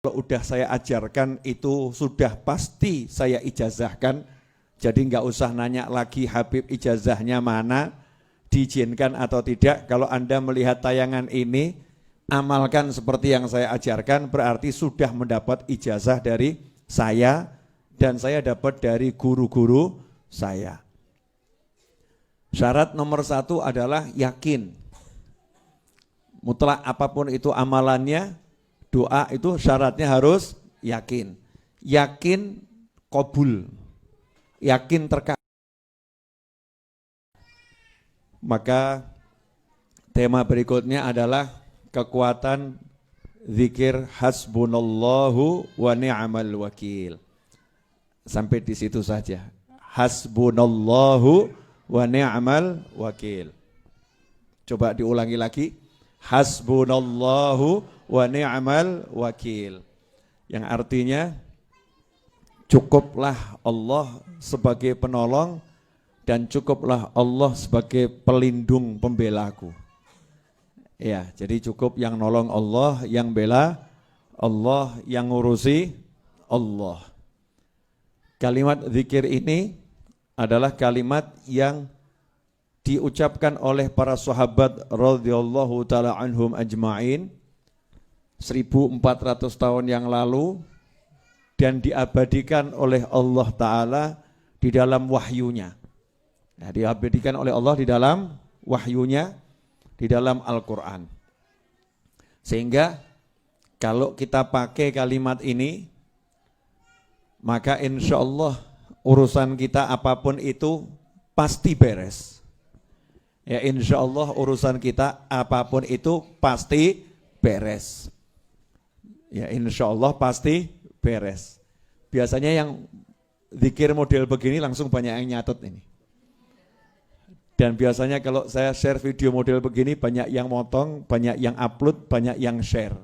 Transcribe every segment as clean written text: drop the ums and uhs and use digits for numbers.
Kalau udah saya ajarkan itu sudah pasti saya ijazahkan, jadi nggak usah nanya lagi Habib ijazahnya mana, diizinkan atau tidak. Kalau Anda melihat tayangan ini, amalkan seperti yang saya ajarkan, berarti sudah mendapat ijazah dari saya dan saya dapat dari guru-guru saya. Syarat nomor 1 adalah yakin. Mutlak apapun itu amalannya, doa itu syaratnya harus yakin. Yakin qabul. Yakin terkabul. Maka tema berikutnya adalah kekuatan zikir hasbunallahu wa ni'mal wakil. Sampai di situ saja. Hasbunallahu wa ni'mal wakil. Coba diulangi lagi. Hasbunallahu wa ni'mal wakil. Yang artinya cukuplah Allah sebagai penolong dan cukuplah Allah sebagai pelindung pembelaku. Ya, jadi cukup yang nolong Allah, yang bela Allah, yang ngurusi Allah. Kalimat zikir ini adalah kalimat yang diucapkan oleh para sahabat radhiyallahu taala anhum ajma'in 1400 tahun yang lalu dan diabadikan oleh Allah taala di dalam wahyunya. Nah, diabadikan oleh Allah di dalam wahyunya, di dalam Al-Qur'an. Sehingga kalau kita pakai kalimat ini, maka insya Allah urusan kita apapun itu pasti beres. Ya insya Allah urusan kita apapun itu pasti beres. Ya insya Allah pasti beres. Biasanya yang zikir model begini langsung banyak yang nyatet ini. Dan biasanya kalau saya share video model begini banyak yang motong, banyak yang upload, banyak yang share.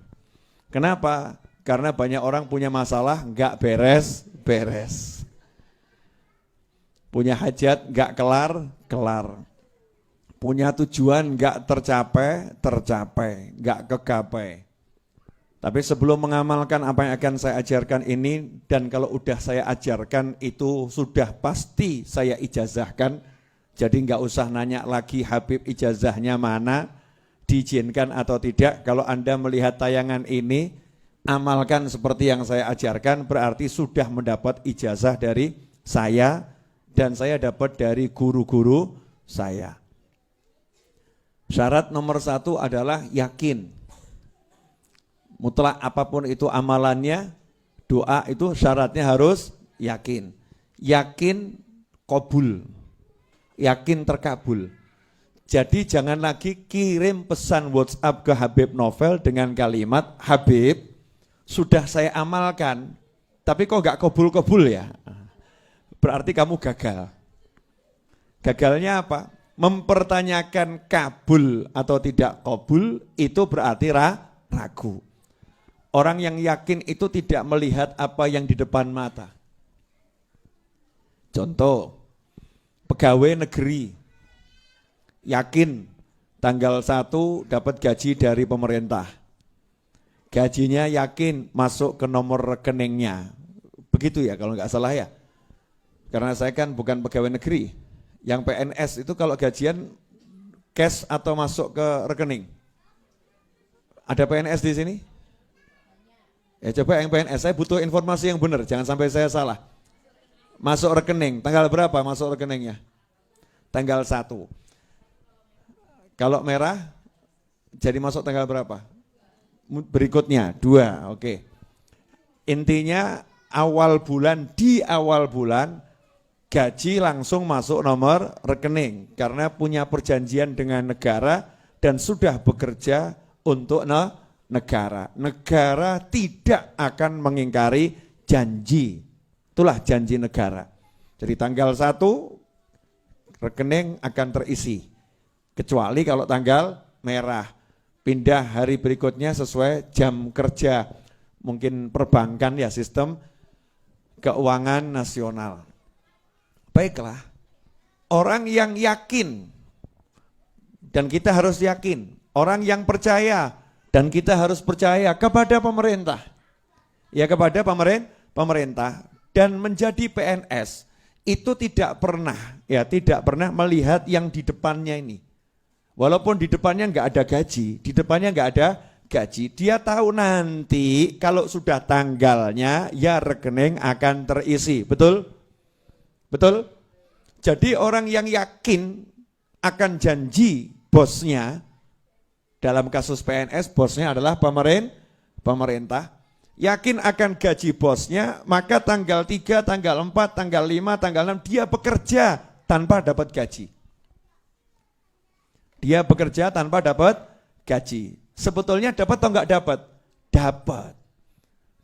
Kenapa? Karena banyak orang punya masalah nggak beres-beres. Punya hajat nggak kelar-kelar. Punya tujuan nggak tercapai, nggak kegapai. Tapi sebelum mengamalkan apa yang akan saya ajarkan ini, dan kalau udah saya ajarkan itu sudah pasti saya ijazahkan, jadi nggak usah nanya lagi Habib ijazahnya mana, diizinkan atau tidak. Kalau Anda melihat tayangan ini, amalkan seperti yang saya ajarkan, berarti sudah mendapat ijazah dari saya, dan saya dapat dari guru-guru saya. Syarat nomor 1 adalah yakin. Mutlak apapun itu amalannya, doa itu syaratnya harus yakin. Yakin qabul. Yakin terkabul. Jadi jangan lagi kirim pesan WhatsApp ke Habib Novel dengan kalimat, Habib, sudah saya amalkan, tapi kok gak kabul-kabul ya? Berarti kamu gagal. Gagalnya apa? Mempertanyakan kabul atau tidak kabul itu berarti ragu. Orang yang yakin itu tidak melihat apa yang di depan mata. Contoh, pegawai negeri yakin tanggal 1 dapat gaji dari pemerintah. Gajinya yakin masuk ke nomor rekeningnya. Begitu ya kalau nggak salah ya. Karena saya kan bukan pegawai negeri. Yang PNS itu kalau gajian cash atau masuk ke rekening? Ada PNS di sini? Ya coba yang PNS, saya butuh informasi yang benar, jangan sampai saya salah. Masuk rekening, tanggal berapa masuk rekeningnya? Tanggal 1. Kalau merah, jadi masuk tanggal berapa? Berikutnya, 2, oke. Intinya di awal bulan, gaji langsung masuk nomor rekening karena punya perjanjian dengan negara dan sudah bekerja untuk negara. Negara tidak akan mengingkari janji. Itulah janji negara. Jadi tanggal 1 rekening akan terisi. Kecuali kalau tanggal merah. Pindah hari berikutnya sesuai jam kerja. Mungkin perbankan ya, sistem keuangan nasional. Baiklah, orang yang yakin, dan kita harus yakin, orang yang percaya, dan kita harus percaya kepada pemerintah. Ya kepada pemerintah. Dan menjadi PNS itu tidak pernah melihat yang di depannya ini. Walaupun di depannya nggak ada gaji, dia tahu nanti kalau sudah tanggalnya ya rekening akan terisi. Betul? Betul? Jadi orang yang yakin akan janji bosnya, dalam kasus PNS bosnya adalah pemerintah, yakin akan gaji bosnya, maka tanggal 3, tanggal 4, tanggal 5, tanggal 6 dia bekerja tanpa dapat gaji. Dia bekerja tanpa dapat gaji. Sebetulnya dapat atau enggak dapat? Dapat.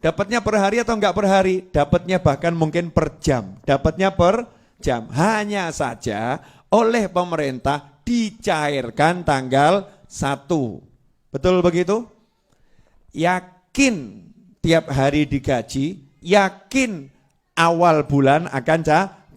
Dapatnya per hari atau enggak per hari? Dapatnya bahkan mungkin per jam. Dapatnya per jam. Hanya saja oleh pemerintah dicairkan tanggal 1. Betul begitu? Yakin tiap hari digaji, yakin awal bulan akan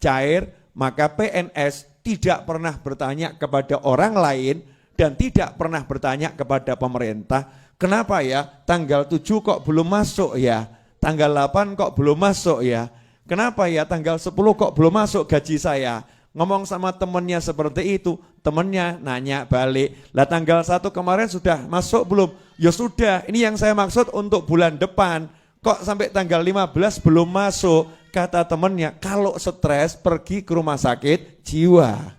cair, maka PNS tidak pernah bertanya kepada orang lain dan tidak pernah bertanya kepada pemerintah, kenapa ya tanggal 7 kok belum masuk ya, tanggal 8 kok belum masuk ya, kenapa ya tanggal 10 kok belum masuk gaji saya. Ngomong sama temennya seperti itu, temennya nanya balik, lah tanggal 1 kemarin sudah masuk belum? Ya sudah, ini yang saya maksud untuk bulan depan, kok sampai tanggal 15 belum masuk? Kata temennya, kalau stres pergi ke rumah sakit jiwa.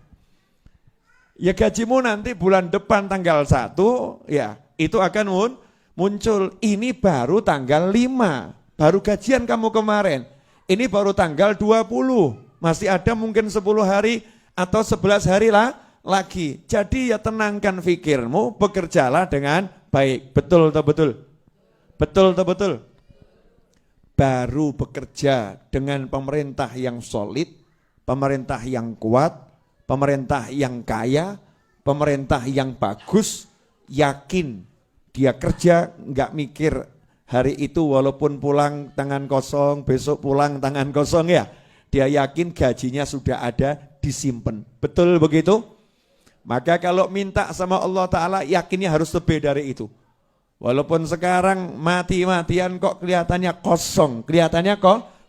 Ya gajimu nanti bulan depan tanggal 1, ya itu akan muncul. Ini baru tanggal 5, baru gajian kamu kemarin, ini baru tanggal 20. Masih ada mungkin 10 hari atau 11 hari lagi. Jadi ya tenangkan pikirmu, bekerjalah dengan baik. Betul atau betul? Betul atau betul? Baru bekerja dengan pemerintah yang solid, pemerintah yang kuat, pemerintah yang kaya, pemerintah yang bagus, yakin dia kerja nggak mikir hari itu walaupun pulang tangan kosong, besok pulang tangan kosong ya. Dia yakin gajinya sudah ada, disimpan. Betul begitu? Maka kalau minta sama Allah Ta'ala, yakinnya harus lebih dari itu. Walaupun sekarang mati-matian kok kelihatannya kosong. Kelihatannya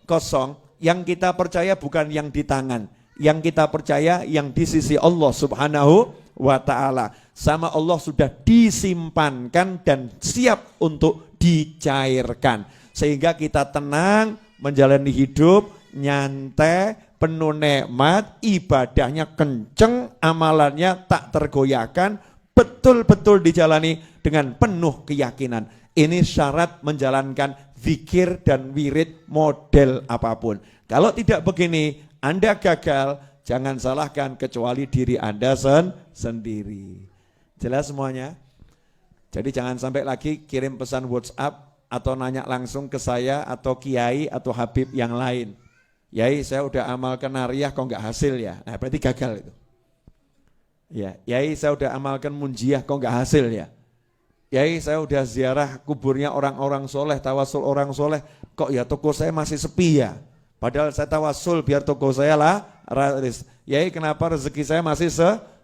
kosong. Yang kita percaya bukan yang di tangan. Yang kita percaya yang di sisi Allah Subhanahu wa Ta'ala. Sama Allah sudah disimpankan dan siap untuk dicairkan. Sehingga kita tenang menjalani hidup, nyantai, penuh nikmat, ibadahnya kenceng, amalannya tak tergoyahkan, betul-betul dijalani dengan penuh keyakinan. Ini syarat menjalankan zikir dan wirid model apapun. Kalau tidak begini, Anda gagal, jangan salahkan kecuali diri Anda sendiri. Jelas semuanya? Jadi jangan sampai lagi kirim pesan WhatsApp atau nanya langsung ke saya atau kiai atau habib yang lain. Yai saya udah amalkan nariyah kok nggak hasil ya, nah berarti gagal itu. Ya, Yai saya udah amalkan munjiah kok nggak hasil ya. Yai saya udah ziarah kuburnya orang-orang soleh, tawasul orang soleh, kok ya toko saya masih sepi ya. Padahal saya tawasul biar toko saya laris. Yai kenapa rezeki saya masih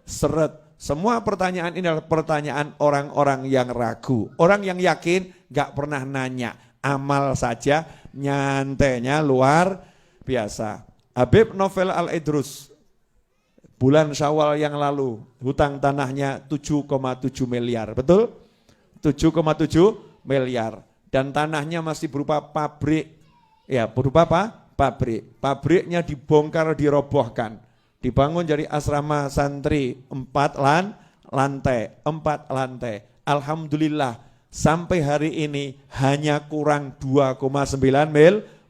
seret? Semua pertanyaan ini adalah pertanyaan orang-orang yang ragu. Orang yang yakin nggak pernah nanya, amal saja, nyantainya luar biasa. Habib Novel Al-Idrus bulan Syawal yang lalu hutang tanahnya 7,7 miliar, betul? 7,7 miliar dan tanahnya masih berupa pabrik. Ya, berupa apa? Pabrik. Pabriknya dibongkar, dirobohkan. Dibangun jadi asrama santri 4 lantai. Alhamdulillah sampai hari ini hanya kurang 2,9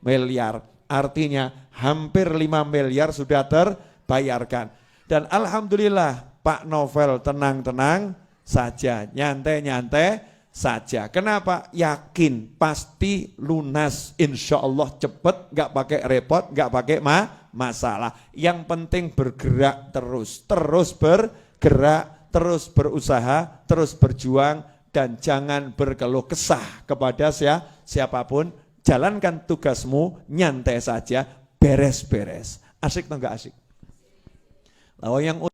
miliar. Artinya hampir 5 miliar sudah terbayarkan. Dan alhamdulillah Pak Novel tenang-tenang saja, nyantai-nyantai saja. Kenapa? Yakin pasti lunas, insya Allah cepat, gak pakai repot, gak pakai masalah. Yang penting bergerak terus bergerak, terus berusaha, terus berjuang, dan jangan berkeluh kesah kepada siapapun. Jalankan tugasmu, nyantai saja, beres-beres. Asik atau enggak asik? Lalu yang